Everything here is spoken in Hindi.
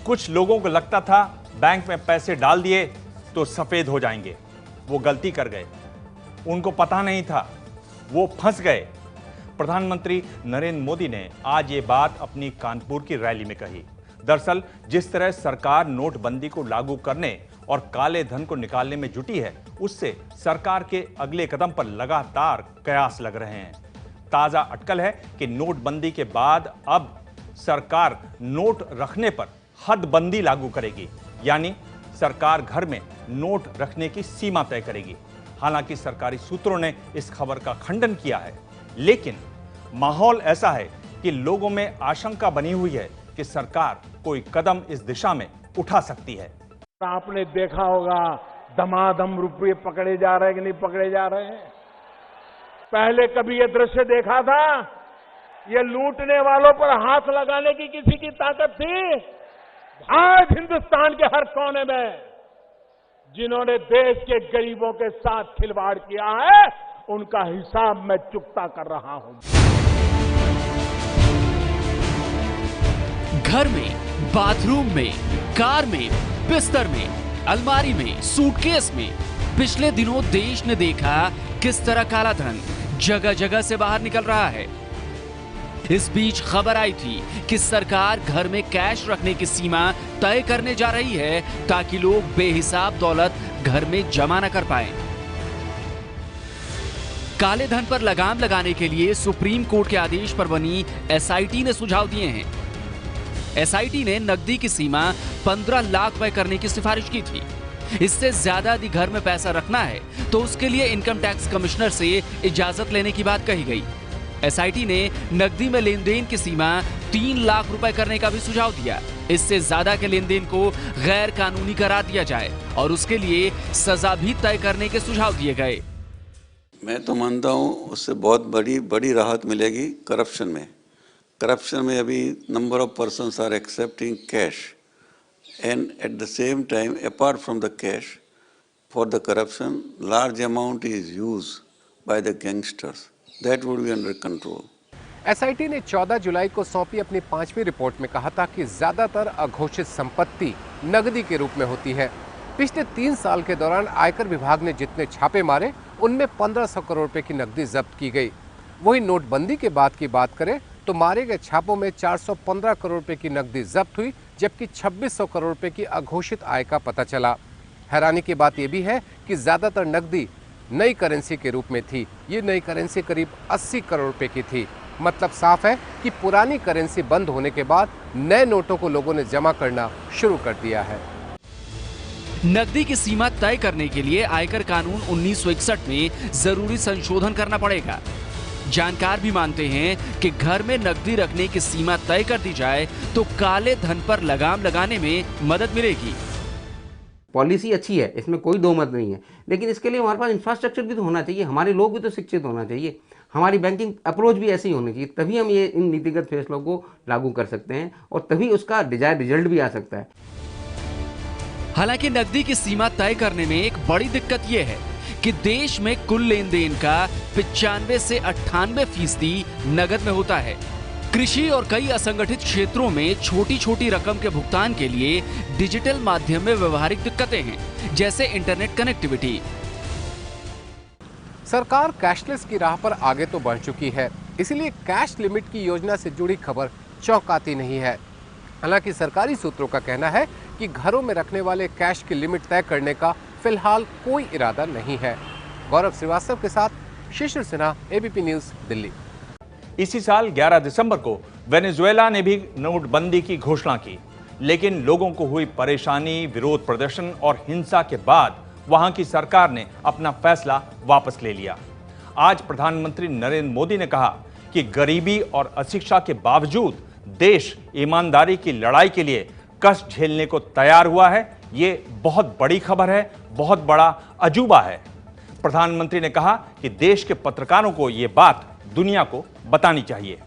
कुछ लोगों को लगता था बैंक में पैसे डाल दिए तो सफेद हो जाएंगे। वो गलती कर गए, उनको पता नहीं था, वो फंस गए। प्रधानमंत्री नरेंद्र मोदी ने आज ये बात अपनी कानपुर की रैली में कही। दरअसल जिस तरह सरकार नोटबंदी को लागू करने और काले धन को निकालने में जुटी है, उससे सरकार के अगले कदम पर लगातार कयास लग रहे हैं। ताजा अटकल है कि नोटबंदी के बाद अब सरकार नोट रखने पर हदबंदी लागू करेगी, यानी सरकार घर में नोट रखने की सीमा तय करेगी। हालांकि सरकारी सूत्रों ने इस खबर का खंडन किया है, लेकिन माहौल ऐसा है कि लोगों में आशंका बनी हुई है कि सरकार कोई कदम इस दिशा में उठा सकती है। आपने देखा होगा धमाधम रुपये पकड़े जा रहे हैं कि नहीं पकड़े जा रहे हैं। पहले कभी ये दृश्य देखा था? ये लूटने वालों पर हाथ लगाने की किसी की ताकत थी? आज हिंदुस्तान के हर कोने में जिन्होंने देश के गरीबों के साथ खिलवाड़ किया है, उनका हिसाब मैं चुकता कर रहा हूं। घर में, बाथरूम में, कार में, बिस्तर में, अलमारी में, सूटकेस में पिछले दिनों देश ने देखा किस तरह काला धन जगह जगह से बाहर निकल रहा है। इस बीच खबर आई थी कि सरकार घर में कैश रखने की सीमा तय करने जा रही है ताकि लोग बेहिसाब दौलत घर में जमा न कर पाएं। काले धन पर लगाम लगाने के लिए सुप्रीम कोर्ट के आदेश पर बनी एसआईटी ने सुझाव दिए हैं। एसआईटी ने नकदी की सीमा 15 लाख रुपए करने की सिफारिश की थी। इससे ज्यादा यदि घर में पैसा रखना है तो उसके लिए इनकम टैक्स कमिश्नर से इजाजत लेने की बात कही गई। एसआईटी ने नकदी में लेन देन की सीमा 3 लाख रुपए करने का भी सुझाव दिया। इससे ज्यादा के लेन देन को गैर कानूनी करार दिया जाए और उसके लिए सजा भी तय करने के सुझाव दिए गए। मैं तो मानता हूँ उससे बहुत बड़ी राहत मिलेगी करप्शन में। करप्शन में अभी number of persons are accepting cash and at the same time apart from the cash for the corruption large amount is use by the gangsters. That would be under control. SIT ने 14 जुलाई को सौंपी अपनी 5वीं रिपोर्ट में कहा था कि ज्यादातर अघोषित संपत्ति नकदी के रूप में होती है। पिछले 3 साल के दौरान आयकर विभाग ने जितने छापे मारे उनमें 1500 करोड़ रुपए की नकदी जब्त की गई। वही नोटबंदी के बाद की बात करें तो मारे गए छापों में 415 करोड़ रुपए की नकदी जब्त हुई, जबकि 2600 करोड़ रुपए की अघोषित आय का पता चला। हैरानी की बात यह भी है कि ज्यादातर नकदी नई करेंसी के रूप में थी। ये नई करेंसी करीब 80 करोड़ रुपए की थी। मतलब साफ है कि पुरानी करेंसी बंद होने के बाद नए नोटों को लोगों ने जमा करना शुरू कर दिया है। नकदी की सीमा तय करने के लिए आयकर कानून 1961 में जरूरी संशोधन करना पड़ेगा। जानकार भी मानते हैं कि घर में नकदी रखने की सीमा तय कर दी जाए तो काले धन पर लगाम लगाने में मदद मिलेगी। पॉलिसी अच्छी है, इसमें कोई दो मत नहीं है, लेकिन इसके लिए हमारे पास इंफ्रास्ट्रक्चर भी तो होना चाहिए, हमारे लोग भी तो शिक्षित होना चाहिए, हमारी बैंकिंग अप्रोच भी ऐसी होनी चाहिए, तभी हम ये इन नीतिगत फैसलों को लागू कर सकते हैं और तभी उसका डिजायर्ड रिजल्ट भी आ सकता है। हालांकि नकदी की सीमा तय करने में एक बड़ी दिक्कत यह है कि देश में कुल लेन देन का 95 से 98% नगद में होता है। कृषि और कई असंगठित क्षेत्रों में छोटी छोटी रकम के भुगतान के लिए डिजिटल माध्यम में व्यवहारिक दिक्कतें हैं, जैसे इंटरनेट कनेक्टिविटी। सरकार कैशलेस की राह पर आगे तो बढ़ चुकी है, इसलिए कैश लिमिट की योजना से जुड़ी खबर चौंकाती नहीं है। हालांकि सरकारी सूत्रों का कहना है कि घरों में रखने वाले कैश की लिमिट तय करने का फिलहाल कोई इरादा नहीं है। गौरव श्रीवास्तव के साथ शिशिर सिन्हा, एबीपी न्यूज, दिल्ली। इसी साल 11 दिसंबर को वेनेजुएला ने भी नोटबंदी की घोषणा की, लेकिन लोगों को हुई परेशानी, विरोध प्रदर्शन और हिंसा के बाद वहां की सरकार ने अपना फैसला वापस ले लिया। आज प्रधानमंत्री नरेंद्र मोदी ने कहा कि गरीबी और अशिक्षा के बावजूद देश ईमानदारी की लड़ाई के लिए कष्ट झेलने को तैयार हुआ है। ये बहुत बड़ी खबर है, बहुत बड़ा अजूबा है। प्रधानमंत्री ने कहा कि देश के पत्रकारों को ये बात दुनिया को बतानी चाहिए।